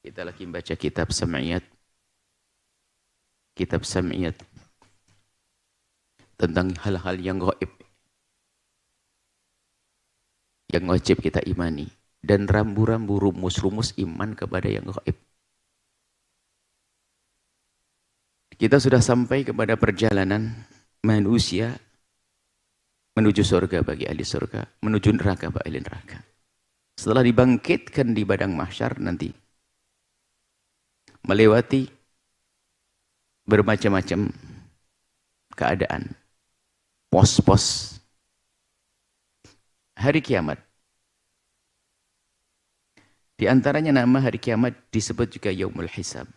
Kita lagi membaca kitab Sam'iyat. Kitab Sam'iyat tentang hal-hal yang gaib, yang wajib kita imani, dan rambu-rambu rumus-rumus iman kepada yang gaib. Kita sudah sampai kepada perjalanan manusia menuju surga bagi ahli surga, menuju neraka bagi ahli neraka. Setelah dibangkitkan di padang mahsyar nanti, melewati bermacam-macam keadaan, pos-pos hari kiamat. Di antaranya nama hari kiamat disebut juga Yaumul Hisab.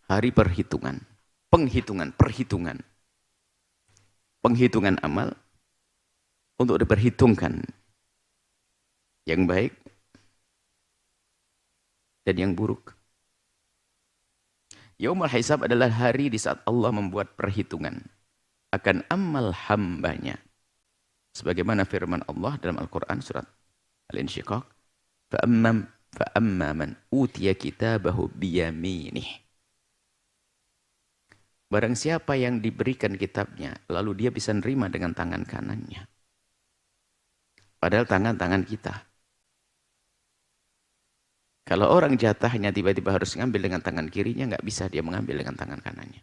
Hari perhitungan, perhitungan amal untuk diperhitungkan yang baik dan yang buruk. Yaumul Hisab adalah hari di saat Allah membuat perhitungan akan amal hambanya. Sebagaimana firman Allah dalam Al-Quran surat Al-Insyiqaq, فَأَمَّا مَنْ أُوتِيَ كِتَابَهُ بِيَمِينِهِ. Barang siapa yang diberikan kitabnya, lalu dia bisa nerima dengan tangan kanannya. Padahal tangan-tangan kita. Kalau orang jatahnya tiba-tiba harus mengambil dengan tangan kirinya, nggak bisa dia mengambil dengan tangan kanannya.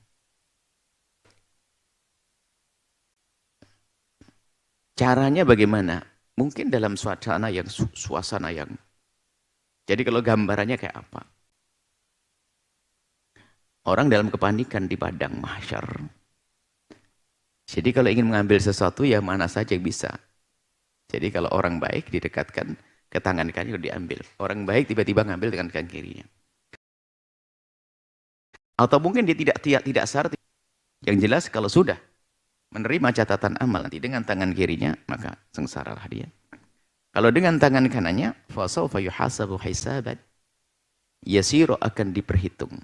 Caranya bagaimana? Mungkin dalam suasana yang jadi kalau gambarannya kayak apa? Orang dalam kepanikan di padang mahsyar. Jadi kalau ingin mengambil sesuatu ya mana saja bisa. Jadi kalau orang baik didekatkan ke tangan kanannya diambil. Orang baik tiba-tiba ngambil dengan tangan kirinya. Atau mungkin dia tidak sadar. Yang jelas kalau sudah menerima catatan amal nanti dengan tangan kirinya, maka sengsaralah dia. Kalau dengan tangan kanannya, fasawfa yuhasabu hisaban yasiru, akan diperhitung.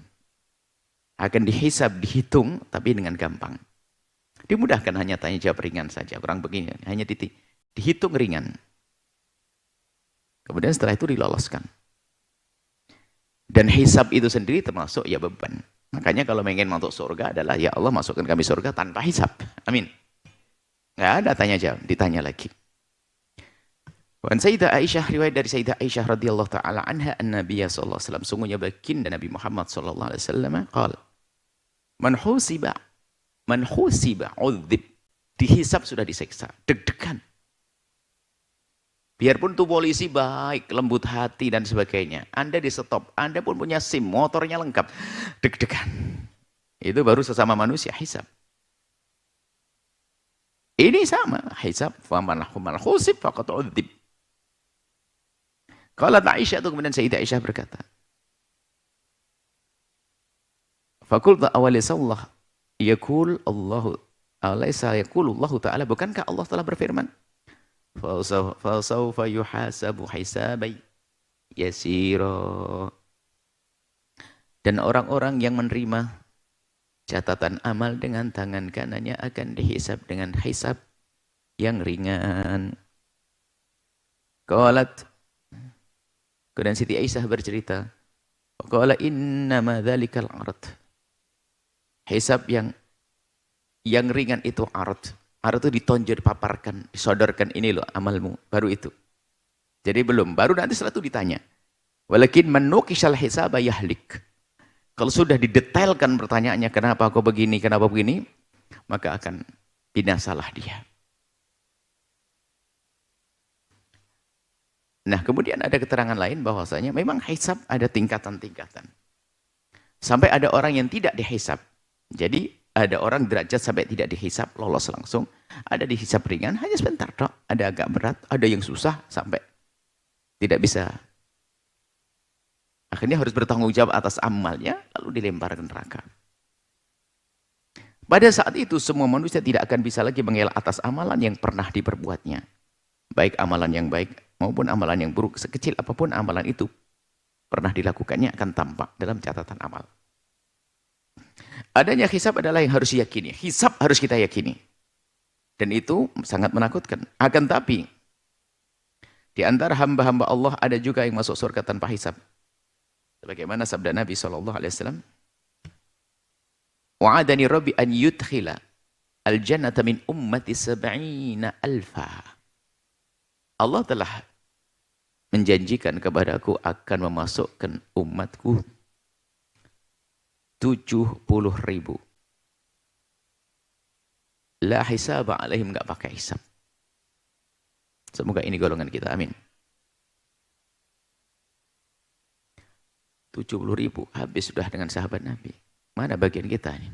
Akan dihitung, tapi dengan gampang. Dimudahkan, hanya tanya jawab ringan saja. Kurang begini, hanya dihitung ringan. Kemudian setelah itu diloloskan. Dan hisab itu sendiri termasuk ya beban. Makanya kalau ingin masuk surga adalah, ya Allah masukkan kami surga tanpa hisab. Amin. Nggak ada tanya jawab, ditanya lagi. Wan Sayyidah Aisyah, riwayat dari Sayyidah Aisyah radhiyallahu taala anha, an-Nabiy sallallahu alaihi wasallam, sungguhnya baginda Nabi Muhammad sallallahu alaihi wasallam qala, man husiba udzib, dihisab sudah disiksa, deg-degan. Biarpun tuh polisi baik, lembut hati dan sebagainya, Anda di stop, Anda pun punya SIM, motornya lengkap, deg-degan. Itu baru sesama manusia hisab. Ini sama hisab, faman husib faqad udzib. Kalau Aisyah itu, kemudian Sayyidah Aisyah berkata, Fakulta awalisallah yakul Allahu alaysa yakul Allah Ta'ala, bukankah Allah telah berfirman, Fasawfa yuhasabu hisabai yasira. Dan orang-orang yang menerima catatan amal dengan tangan kanannya akan dihisab dengan hisab yang ringan. Qalat, kemudian Siti Aisyah bercerita, qala innama dzalikal ard. Hisab yang ringan itu ard. Ard itu ditonjol, dipaparkan, disodorkan, ini loh amalmu, baru itu. Jadi belum, baru nanti setelah itu ditanya. Walakin man nuqishal hisaba yahlik. Kalau sudah didetailkan pertanyaannya, kenapa kau begini, maka akan binasalah dia. Nah, kemudian ada keterangan lain bahwasanya memang hisab ada tingkatan-tingkatan. Sampai ada orang yang tidak dihisab. Jadi ada orang derajat sampai tidak dihisab, lolos langsung. Ada dihisab ringan, hanya sebentar dok. Ada agak berat, ada yang susah sampai tidak bisa. Akhirnya harus bertanggung jawab atas amalnya, lalu dilempar ke neraka. Pada saat itu semua manusia tidak akan bisa lagi mengelak atas amalan yang pernah diperbuatnya. Baik amalan yang baik maupun amalan yang buruk, sekecil apapun amalan itu pernah dilakukannya akan tampak dalam catatan amal. Adanya hisab adalah yang harus diyakini. Hisab harus kita yakini. Dan itu sangat menakutkan. Akan tapi, di antara hamba-hamba Allah ada juga yang masuk surga tanpa hisab. Sebagaimana sabda Nabi SAW, wa'adani rabbi an yudkhila al-jannata min ummati sab'ina alfa. Allah telah menjanjikan kepadaku akan memasukkan umatku 70.000. La hisaba alaihim, enggak pakai hisab. Semoga ini golongan kita, amin. 70.000 habis sudah dengan sahabat Nabi. Mana bagian kita ini?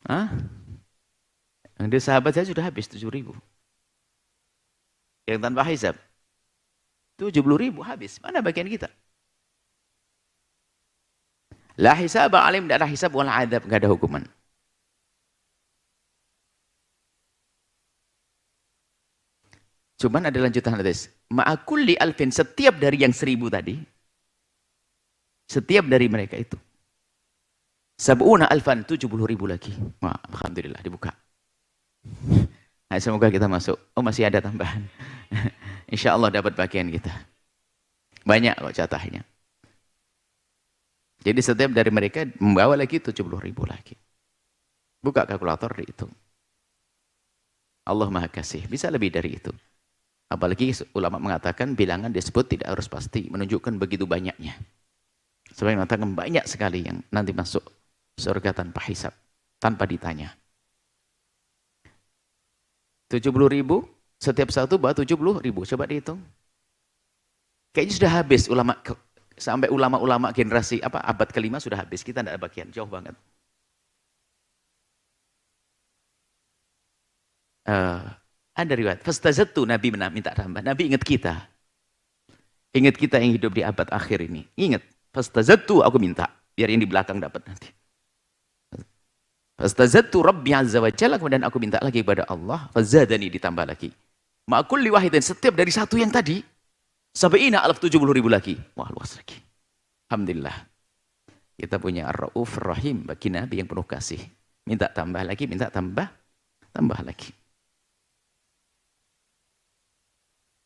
Hah? Yang di sahabat saya sudah habis 7.000. Yang tanpa hisab 70.000 habis. Mana bagian kita? La hisab alim, tidak ada hisab wala adab, enggak ada hukuman. Cuman ada lanjutan hadis. Ma'akulli alfin, setiap dari yang 1.000 tadi, setiap dari mereka itu, sab'una alfan, 70.000 lagi. Wah, alhamdulillah dibuka. Nah, semoga kita masuk. Oh, masih ada tambahan. Insya Allah dapat bagian kita. Banyak kok jatahnya. Jadi setiap dari mereka membawa lagi 70.000 lagi. Buka kalkulator, dihitung. Allah Maha Kasih. Bisa lebih dari itu. Apalagi ulama mengatakan bilangan disebut tidak harus pasti. Menunjukkan begitu banyaknya. Sebab mengatakan banyak sekali yang nanti masuk surga tanpa hisab. Tanpa ditanya. 70.000, setiap satu bawa 70.000. Coba dihitung. Kayaknya sudah habis ulama, sampai ulama-ulama generasi abad kelima sudah habis. Kita tidak ada bagian, jauh banget. Ada riwayat, fastazattu, Nabi minta tambah. Nabi ingat kita. Ingat kita yang hidup di abad akhir ini. Ingat, fastazattu, aku minta. Biar yang di belakang dapat nanti. Fastazattu Rabbi Azza wa Jalla, kemudian aku minta lagi kepada Allah, fazadani, ditambah lagi. Ma'kulli wahidin, setiap dari satu yang tadi, sab'ina alaf, 70.000 lagi. Wah, luas lagi. Alhamdulillah. Kita punya Ar-Rauf Rahim bagi Nabi yang penuh kasih. Minta tambah lagi, minta tambah lagi.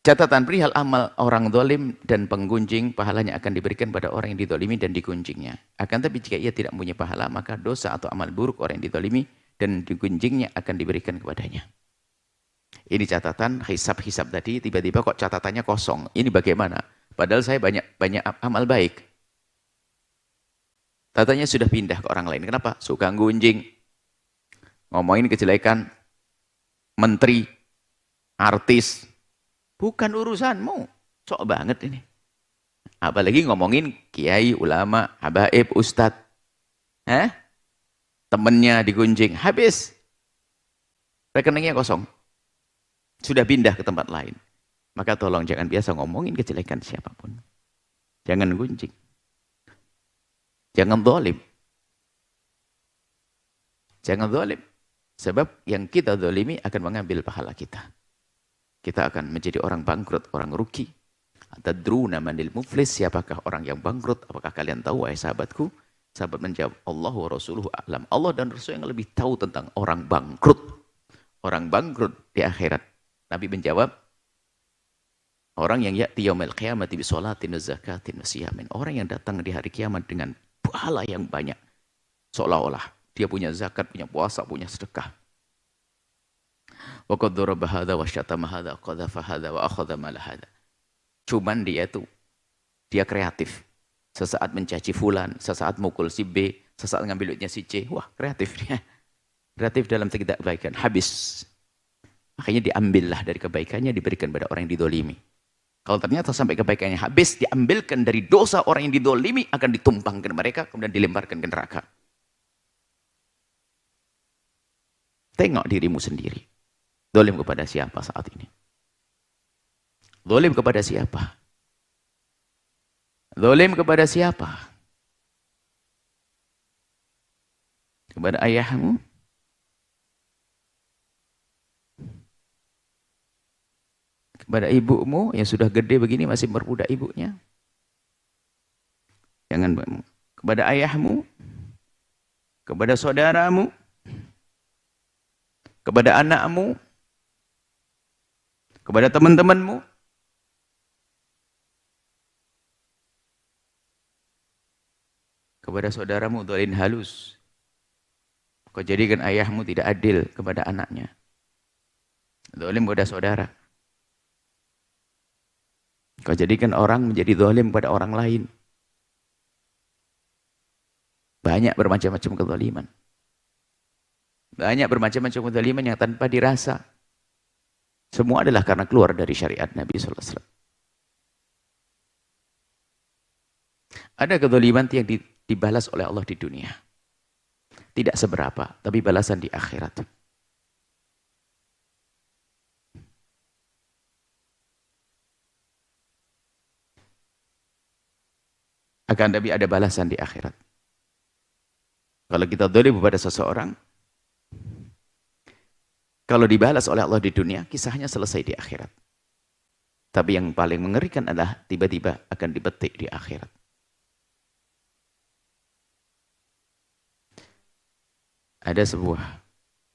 Catatan perihal amal orang zalim dan penggunjing, pahalanya akan diberikan pada orang yang dizalimi dan digunjingnya. Akan tapi jika ia tidak mempunyai pahala, maka dosa atau amal buruk orang yang dizalimi dan digunjingnya akan diberikan kepadanya. Ini catatan hisab-hisab tadi, tiba-tiba kok catatannya kosong. Ini bagaimana? Padahal saya banyak amal baik. Katanya sudah pindah ke orang lain. Kenapa? Suka gunjing, ngomongin kejelekan menteri, artis. Bukan urusanmu. Sok banget ini. Apalagi ngomongin kiai, ulama, habaib, ustadz. Temennya digunjing. Habis. Rekeningnya kosong. Sudah pindah ke tempat lain. Maka tolong jangan biasa ngomongin kejelekan siapapun. Jangan gunjing. Jangan zalim. Jangan zalim. Sebab yang kita zalimi akan mengambil pahala kita. Kita akan menjadi orang bangkrut, orang rugi. Atadruna manil muflis, siapakah orang yang bangkrut? Apakah kalian tahu, wahai sahabatku? Sahabat menjawab, Allah wa rasuluhu a'lam. Allah dan Rasul yang lebih tahu tentang orang bangkrut. Orang bangkrut di akhirat. Nabi menjawab, orang yang ya'ti yaumil qiyamati bi sholatin wa zakatin wa siyamin. Orang yang datang di hari kiamat dengan pahala yang banyak. Seolah-olah dia punya zakat, punya puasa, punya sedekah. Wa qad daraba hadza wa syatama hadza wa qadhafa hadza wa akhadha mal hadza. Cuman dia kreatif. Sesaat mencaci fulan, sesaat mukul si B, sesaat ngambil duitnya si C. Wah, kreatif dia. Kreatif dalam tidak kebaikan. Habis. Makanya diambillah dari kebaikannya, diberikan pada orang yang didolimi. Kalau ternyata sampai kebaikannya habis, diambilkan dari dosa orang yang didolimi, akan ditumpangkan mereka, kemudian dilemparkan ke neraka. Tengok dirimu sendiri. Dolim kepada siapa saat ini? Dolim kepada siapa? Dolim kepada siapa? Kepada ayahmu? Kepada ibumu yang sudah gede begini masih berbudak ibunya? Jangan. Kepada ayahmu? Kepada saudaramu? Kepada anakmu? Kepada teman-temanmu? kepada saudaramu dzalin halus. Kau jadikan ayahmu tidak adil kepada anaknya. Zalim kepada saudara. Kau jadikan orang menjadi zalim pada orang lain. Banyak bermacam-macam kezaliman. Banyak bermacam-macam kezaliman yang tanpa dirasa. Semua adalah karena keluar dari syariat Nabi sallallahu alaihi wasallam. Ada kezaliman yang dibalas oleh Allah di dunia. Tidak seberapa, tapi balasan di akhirat. Akan tapi ada balasan di akhirat. Kalau kita zalim kepada seseorang, kalau dibalas oleh Allah di dunia, kisahnya selesai di akhirat. Tapi yang paling mengerikan adalah tiba-tiba akan dipetik di akhirat. Ada sebuah,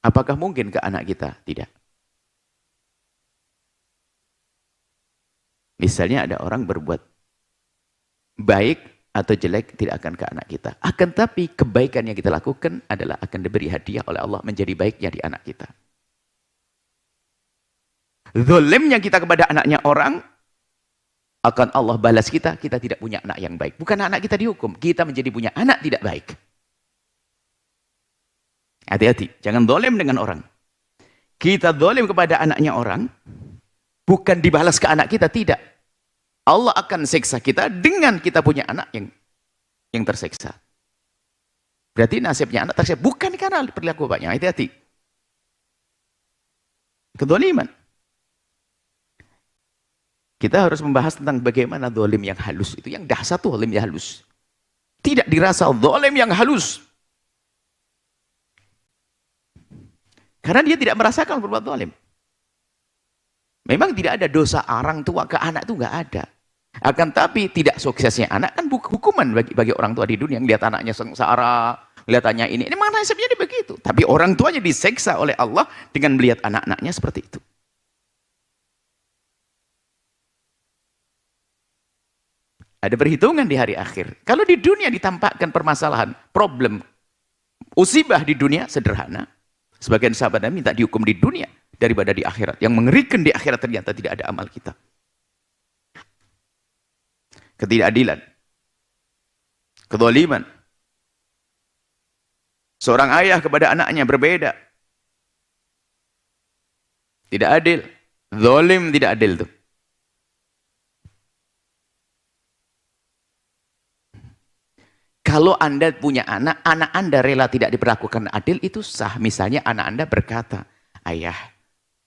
apakah mungkin ke anak kita? Tidak. Misalnya ada orang berbuat baik atau jelek tidak akan ke anak kita. Akan tapi kebaikan yang kita lakukan adalah akan diberi hadiah oleh Allah menjadi baiknya di anak kita. Zalimnya kita kepada anaknya orang, akan Allah balas kita tidak punya anak yang baik. Bukan anak kita dihukum, kita menjadi punya anak tidak baik. Hati-hati, jangan zalim dengan orang. Kita zalim kepada anaknya orang, bukan dibalas ke anak kita, tidak. Allah akan siksa kita dengan kita punya anak yang tersiksa. Berarti nasibnya anak tersiksa, bukan karena perilaku bapaknya. Hati-hati. Kezaliman. Kita harus membahas tentang bagaimana zalim yang halus itu. Yang dahsyat itu zalim yang halus. Tidak dirasa zalim yang halus. Karena dia tidak merasakan berbuat zalim. Memang tidak ada dosa orang tua ke anak itu nggak ada. Akan tapi tidak suksesnya anak kan hukuman bagi orang tua di dunia yang lihat anaknya sengsara, lihat anaknya ini memang nasibnya dia begitu. Tapi orang tuanya diseksa oleh Allah dengan melihat anak-anaknya seperti itu. Ada perhitungan di hari akhir. Kalau di dunia ditampakkan permasalahan, problem, musibah di dunia sederhana. Sebagian sahabat Nabi minta dihukum di dunia daripada di akhirat. Yang mengerikan di akhirat ternyata tidak ada amal kita. Ketidakadilan. Kezaliman. Seorang ayah kepada anaknya berbeda. Tidak adil. Zalim tidak adil itu. Kalau Anda punya anak, anak Anda rela tidak diperlakukan adil, itu sah. Misalnya anak Anda berkata, ayah,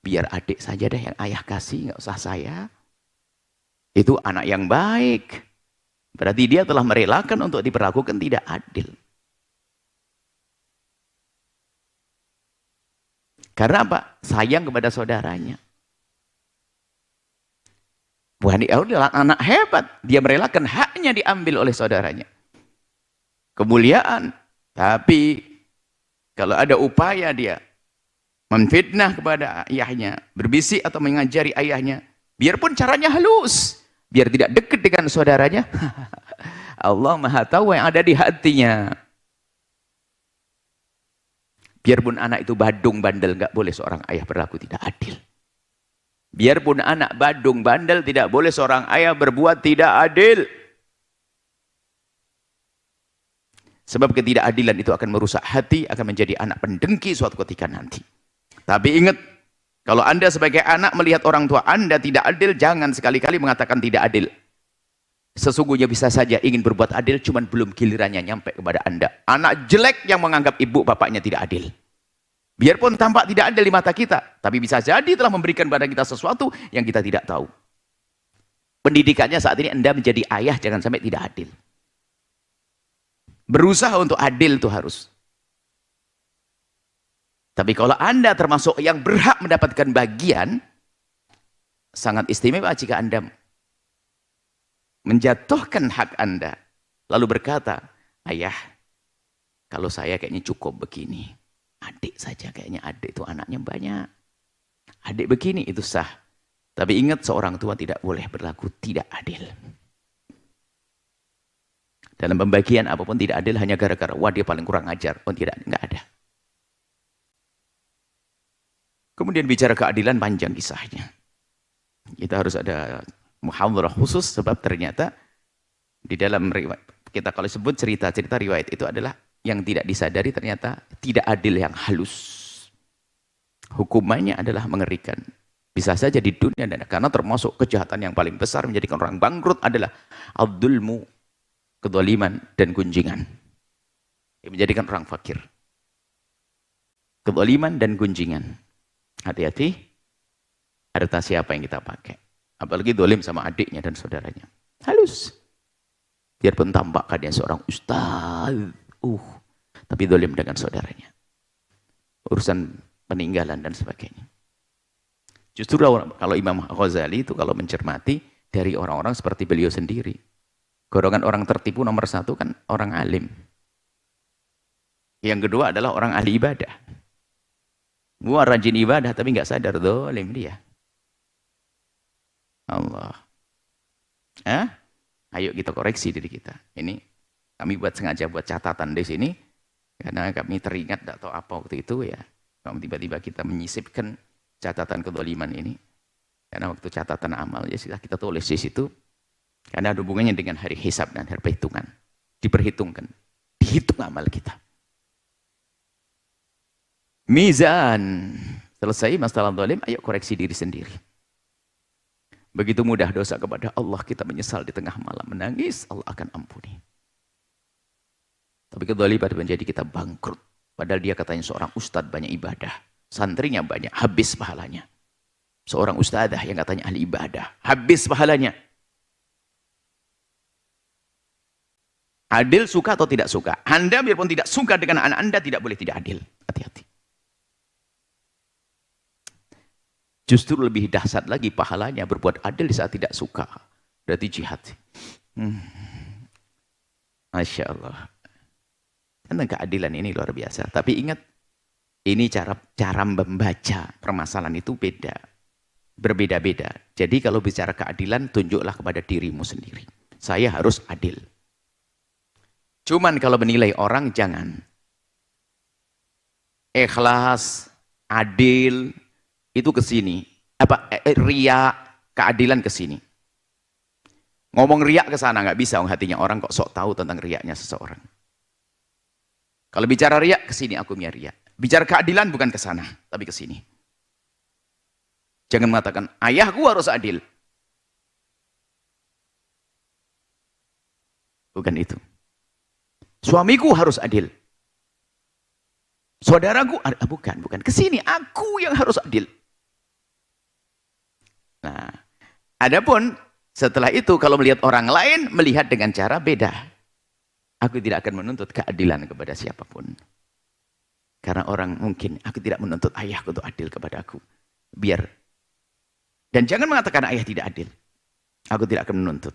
biar adik saja deh yang ayah kasih, nggak usah saya. Itu anak yang baik. Berarti dia telah merelakan untuk diperlakukan tidak adil. Karena apa? Sayang kepada saudaranya. Bukan adalah anak hebat. Dia merelakan haknya diambil oleh saudaranya. Kemuliaan, tapi kalau ada upaya dia memfitnah kepada ayahnya, berbisik atau mengajari ayahnya, biarpun caranya halus, biar tidak dekat dengan saudaranya, Allah Maha tahu yang ada di hatinya. Biarpun anak itu badung bandel, nggak boleh seorang ayah berlaku tidak adil. Biarpun anak badung bandel, tidak boleh seorang ayah berbuat tidak adil. Sebab ketidakadilan itu akan merusak hati, akan menjadi anak pendengki suatu ketika nanti. Tapi ingat, kalau Anda sebagai anak melihat orang tua Anda tidak adil, jangan sekali-kali mengatakan tidak adil. Sesungguhnya bisa saja ingin berbuat adil, cuman belum gilirannya nyampe kepada Anda. Anak jelek yang menganggap ibu bapaknya tidak adil. Biarpun tampak tidak adil di mata kita, tapi bisa jadi telah memberikan kepada kita sesuatu yang kita tidak tahu. Pendidikannya saat ini Anda menjadi ayah, jangan sampai tidak adil. Berusaha untuk adil itu harus. Tapi kalau Anda termasuk yang berhak mendapatkan bagian, sangat istimewa jika Anda menjatuhkan hak Anda, lalu berkata, ayah, kalau saya kayaknya cukup begini. Adik saja kayaknya, adik itu anaknya banyak. Adik begini, itu sah. Tapi ingat, seorang tua tidak boleh berlaku tidak adil. Dalam pembagian apapun tidak adil hanya gara-gara wah dia paling kurang ajar. Oh tidak, enggak ada. Kemudian bicara keadilan panjang kisahnya. Kita harus ada muhadharah khusus sebab ternyata di dalam riwayat kita kalau sebut cerita-cerita riwayat itu adalah yang tidak disadari ternyata tidak adil yang halus. Hukumannya adalah mengerikan. Bisa saja di dunia dan karena termasuk kejahatan yang paling besar menjadikan orang bangkrut adalah adzulmu, kezaliman dan gunjingan. Yang menjadikan orang fakir. Kezaliman dan gunjingan. Hati-hati harta siapa yang kita pakai. Apalagi dolim sama adiknya dan saudaranya. Halus. Biarpun tampak dia seorang ustaz. Tapi dolim dengan saudaranya. Urusan peninggalan dan sebagainya. Justru kalau Imam Ghazali itu kalau mencermati dari orang-orang seperti beliau sendiri. Golongan orang tertipu nomor satu kan orang alim. Yang kedua adalah orang ahli ibadah. Gua rajin ibadah tapi nggak sadar dolim dia. Allah. Ayo kita koreksi diri kita. Ini kami sengaja buat catatan di sini karena kami teringat tidak tahu apa waktu itu ya. Kalau tiba-tiba kita menyisipkan catatan kedoliman ini, karena waktu catatan amal ya sudah kita tulis di situ, karena ada hubungannya dengan hari hisab dan hari perhitungan, diperhitungkan, dihitung amal kita. Mizan selesai masalah dolim, ayo koreksi diri sendiri. Begitu mudah dosa kepada Allah, kita menyesal di tengah malam menangis, Allah akan ampuni. Tapi kedoliman menjadi kita bangkrut. Padahal dia katanya seorang ustadz banyak ibadah. Santrinya banyak, habis pahalanya. Seorang ustadzah yang katanya ahli ibadah, habis pahalanya. Adil suka atau tidak suka? Anda biarpun tidak suka dengan anak Anda, tidak boleh tidak adil. Hati-hati. Justru lebih dahsyat lagi pahalanya berbuat adil di saat tidak suka. Berarti jihad. Masya Allah. Tentang keadilan ini luar biasa. Tapi ingat, ini cara membaca permasalahan itu beda. Berbeda-beda. Jadi kalau bicara keadilan, tunjuklah kepada dirimu sendiri. Saya harus adil. Cuman kalau menilai orang, jangan. Ikhlas, adil, itu ke sini. Riya, keadilan ke sini. Ngomong riak ke sana, nggak bisa. Hatinya orang kok sok tahu tentang riaknya seseorang. Kalau bicara riak, ke sini aku punya riak. Bicara keadilan bukan ke sana, tapi ke sini. Jangan mengatakan, ayahku harus adil. Bukan itu. Suamiku harus adil. Saudaraku, bukan. Ke sini, aku yang harus adil. Nah, adapun setelah itu, kalau melihat orang lain, melihat dengan cara beda. Aku tidak akan menuntut keadilan kepada siapapun. Karena orang mungkin, aku tidak menuntut ayahku untuk adil kepada aku. Biar. Dan jangan mengatakan ayah tidak adil. Aku tidak akan menuntut.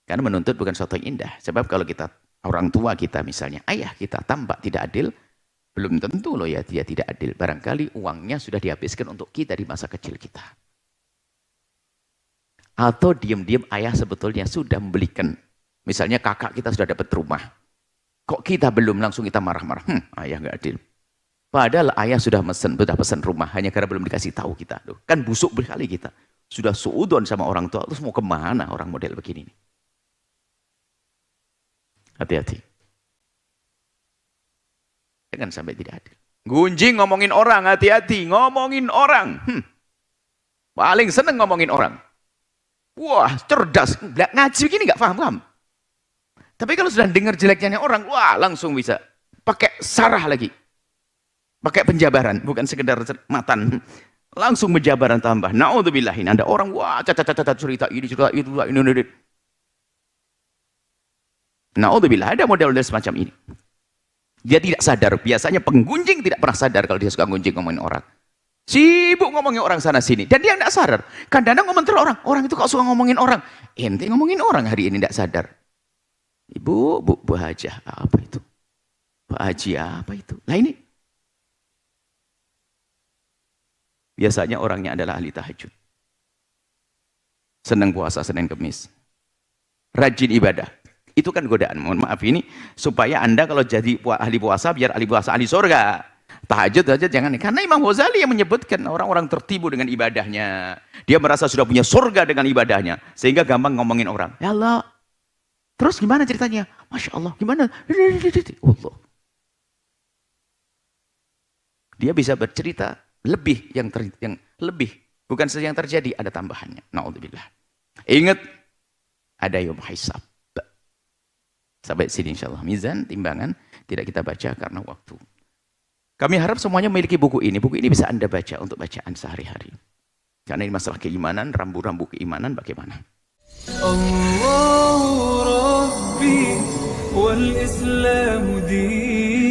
Karena menuntut bukan sesuatu yang indah. Sebab kalau kita, orang tua kita misalnya, ayah kita tampak tidak adil, belum tentu loh ya dia tidak adil. Barangkali uangnya sudah dihabiskan untuk kita di masa kecil kita. Atau diam-diam ayah sebetulnya sudah membelikan. Misalnya kakak kita sudah dapat rumah. Kok kita belum, langsung kita marah-marah. Ayah nggak adil. Padahal ayah sudah pesan rumah. Hanya karena belum dikasih tahu kita. Kan busuk berkali kita. Sudah suudon sama orang tua. Terus mau kemana orang model begini? Hati-hati. Jangan sampai tidak adil. Gunjing ngomongin orang, hati-hati. Ngomongin orang. Paling seneng ngomongin orang. Wah, cerdas. Ngaji begini nggak paham-paham. Tapi kalau sudah dengar jeleknya orang, wah langsung bisa. Pakai sarah lagi. Pakai penjabaran, bukan sekedar matan. Langsung penjabaran tambah. Na'udzubillahin. Ada orang, wah cacat cerita ini, cerita itu, ini. Na'udzubillah, ada model-model semacam ini. Dia tidak sadar. Biasanya penggunjing tidak pernah sadar kalau dia suka gunjing ngomongin orang. Sibuk ngomongin orang sana sini. Dan dia tidak sadar. Kadang-kadang komentar orang. Orang itu kok suka ngomongin orang. Ente ngomongin orang hari ini tidak sadar. Bu Hajah, apa itu? Pak Haji, apa itu? Nah ini. Biasanya orangnya adalah ahli tahajud. Senang puasa Senin Kemis. Rajin ibadah. Itu kan godaan. Mohon maaf ini supaya Anda kalau jadi ahli puasa biar ahli puasa ahli surga. Tahajud aja jangan. Karena Imam Ghazali yang menyebutkan orang-orang tertibu dengan ibadahnya. Dia merasa sudah punya surga dengan ibadahnya. Sehingga gampang ngomongin orang. Ya Allah. Terus gimana ceritanya? Masya Allah. Gimana? Allah. Dia bisa bercerita lebih yang lebih. Bukan saja yang terjadi, ada tambahannya. Na'udzubillah. Ingat, ada yom hisab. Sampai sini insyaAllah. Mizan, timbangan, tidak kita baca karena waktu. Kami harap semuanya memiliki buku ini. Buku ini bisa Anda baca untuk bacaan sehari-hari. Karena ini masalah keimanan, rambu-rambu keimanan bagaimana. Allahu Rabbi wal Islamu din.